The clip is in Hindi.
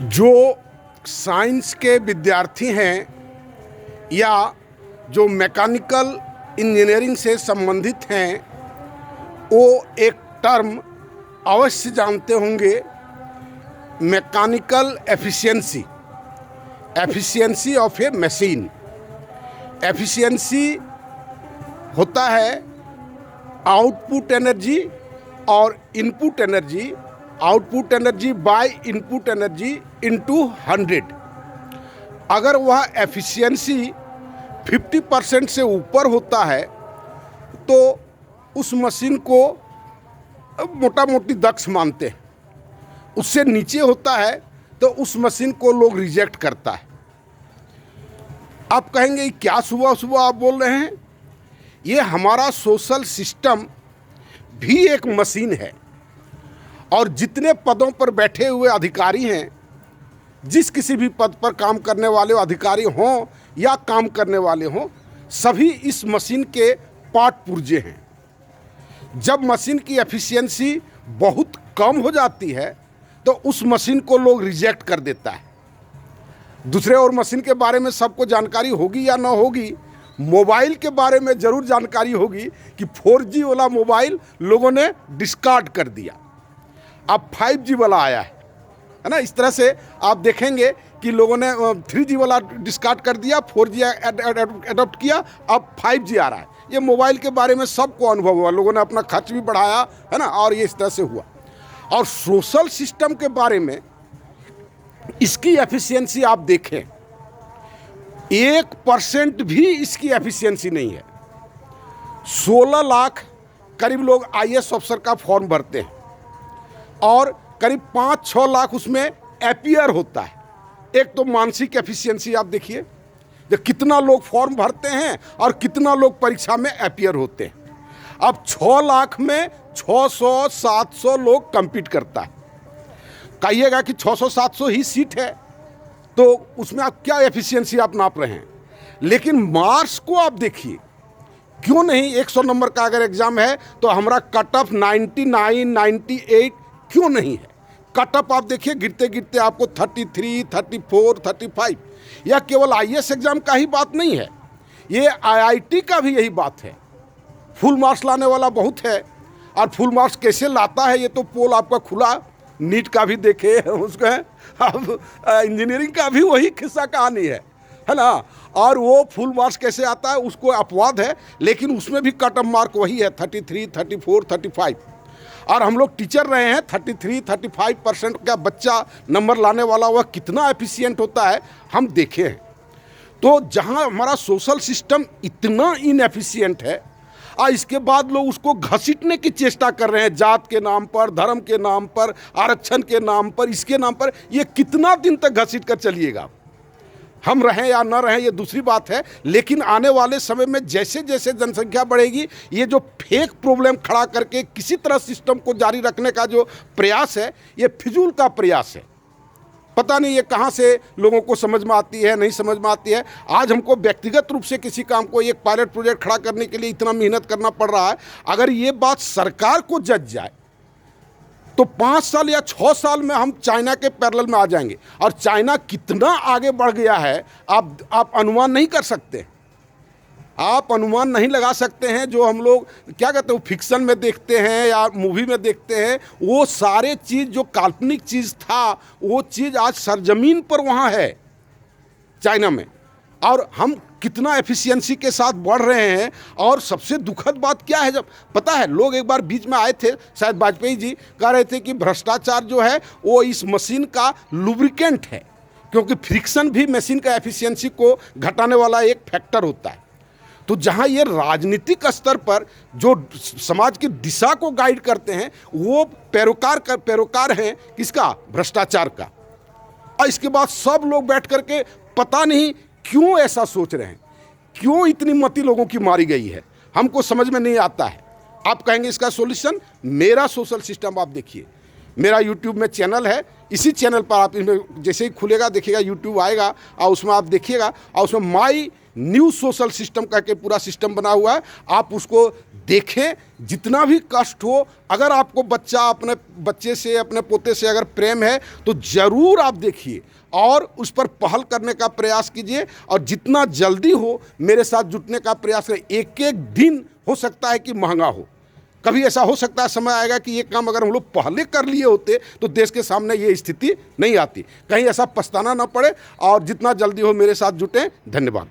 जो साइंस के विद्यार्थी हैं या जो मैकेनिकल इंजीनियरिंग से संबंधित हैं वो एक टर्म अवश्य जानते होंगे, mechanical efficiency. Efficiency of A machine. Efficiency होता है आउटपुट एनर्जी और input energy, output energy by input energy into 100। अगर वह एफिशिएंसी 50% से ऊपर होता है तो उस मशीन को मोटा मोटी दक्ष मानते हैं। उससे नीचे होता है तो उस मशीन को लोग रिजेक्ट करता है। आप कहेंगे क्या सुबह सुबह आप बोल रहे हैं? ये हमारा सोशल सिस्टम भी एक मशीन है और जितने पदों पर बैठे हुए अधिकारी हैं, जिस किसी भी पद पर काम करने वाले अधिकारी हों या काम करने वाले हों, सभी इस मशीन के पार्ट पुर्जे हैं। जब मशीन की एफिशिएंसी बहुत कम हो जाती है तो उस मशीन को लोग रिजेक्ट कर देता है। दूसरे और मशीन के बारे में सबको जानकारी होगी या ना होगी, मोबाइल के बारे में ज़रूर जानकारी होगी कि 4G वाला मोबाइल लोगों ने डिस्कार्ड कर दिया, अब 5G वाला आया है ना। इस तरह से आप देखेंगे कि लोगों ने 3G वाला डिस्कार्ड कर दिया, 4G एडॉप्ट किया, अब 5G आ रहा है। ये मोबाइल के बारे में सबको अनुभव हुआ, लोगों ने अपना खर्च भी बढ़ाया है ना, और ये इस तरह से हुआ। और सोशल सिस्टम के बारे में इसकी एफिशिएंसी आप देखें, 1% भी इसकी एफिशिएंसी नहीं है। 16 लाख करीब लोग IAS अफसर का फॉर्म भरते हैं और करीब 5-6 लाख उसमें अपीयर होता है। एक तो मानसिक एफिशिएंसी आप देखिए, जो कितना लोग फॉर्म भरते हैं और कितना लोग परीक्षा में अपीयर होते हैं। अब 6 लाख में 600-700 लोग कम्पीट करता है। कहिएगा कि 600-700 ही सीट है तो उसमें आप क्या एफिशिएंसी आप नाप रहे हैं। लेकिन मार्क्स को आप देखिए, क्यों नहीं 100 नंबर का अगर एग्ज़ाम है तो हमारा कट ऑफ 99, 98 क्यों नहीं है? कट ऑफ आप देखिए गिरते गिरते आपको 33, 34, 35। यह केवल IAS एग्ज़ाम का ही बात नहीं है, ये IIT का भी यही बात है। फुल मार्क्स लाने वाला बहुत है, और फुल मार्क्स कैसे लाता है ये तो पोल आपका खुला। नीट का भी देखे उसका, अब इंजीनियरिंग का भी वही किस्सा कहानी है ना। और वो फुल मार्क्स कैसे आता है उसको अपवाद है, लेकिन उसमें भी कट ऑफ मार्क वही है 33, 34, 35। और हम लोग टीचर रहे हैं, 33-35% का बच्चा नंबर लाने वाला वह कितना एफिशिएंट होता है हम देखे हैं। तो जहां हमारा सोशल सिस्टम इतना इनएफिशिएंट है और इसके बाद लोग उसको घसीटने की चेष्टा कर रहे हैं, जात के नाम पर, धर्म के नाम पर, आरक्षण के नाम पर, इसके नाम पर। ये कितना दिन तक घसीट कर चलिएगा? हम रहें या न रहें ये दूसरी बात है, लेकिन आने वाले समय में जैसे जैसे जनसंख्या बढ़ेगी, ये जो फेक प्रॉब्लम खड़ा करके किसी तरह सिस्टम को जारी रखने का जो प्रयास है, ये फिजूल का प्रयास है। पता नहीं ये कहाँ से लोगों को समझ में आती है, नहीं समझ में आती है। आज हमको व्यक्तिगत रूप से किसी काम को एक पायलट प्रोजेक्ट खड़ा करने के लिए इतना मेहनत करना पड़ रहा है। अगर ये बात सरकार को जच जाए तो 5 साल या 6 साल में हम चाइना के पैरेलल में आ जाएंगे। और चाइना कितना आगे बढ़ गया है आप अनुमान नहीं कर सकते, आप अनुमान नहीं लगा सकते हैं। जो हम लोग क्या कहते हैं फिक्शन में देखते हैं या मूवी में देखते हैं, वो सारे चीज़ जो काल्पनिक चीज़ था वो चीज़ आज सरजमीन पर वहाँ है चाइना में। और हम कितना एफिशिएंसी के साथ बढ़ रहे हैं। और सबसे दुखद बात क्या है, जब पता है लोग एक बार बीच में आए थे, शायद वाजपेयी जी कह रहे थे कि भ्रष्टाचार जो है वो इस मशीन का लुब्रिकेंट है, क्योंकि फ्रिक्शन भी मशीन का एफिशिएंसी को घटाने वाला एक फैक्टर होता है। तो जहाँ ये राजनीतिक स्तर पर जो समाज की दिशा को गाइड करते हैं वो पैरोकार हैं किसका? भ्रष्टाचार का। और इसके बाद सब लोग बैठ करके पता नहीं क्यों ऐसा सोच रहे हैं, क्यों इतनी मती लोगों की मारी गई है, हमको समझ में नहीं आता है। आप कहेंगे इसका सॉल्यूशन मेरा सोशल सिस्टम आप देखिए, मेरा यूट्यूब में चैनल है, इसी चैनल पर आप इसमें जैसे ही खुलेगा देखिएगा यूट्यूब आएगा और उसमें आप देखिएगा और उसमें माई न्यू सोशल सिस्टम का के पूरा सिस्टम बना हुआ है, आप उसको देखें। जितना भी कष्ट हो, अगर आपको अपने बच्चे से, अपने पोते से अगर प्रेम है तो ज़रूर आप देखिए और उस पर पहल करने का प्रयास कीजिए, और जितना जल्दी हो मेरे साथ जुटने का प्रयास करें। एक एक दिन हो सकता है कि महंगा हो, कभी ऐसा हो सकता है समय आएगा कि ये काम अगर हम लोग पहले कर लिए होते तो देश के सामने ये स्थिति नहीं आती। कहीं ऐसा पछताना ना पड़े, और जितना जल्दी हो मेरे साथ जुटें। धन्यवाद।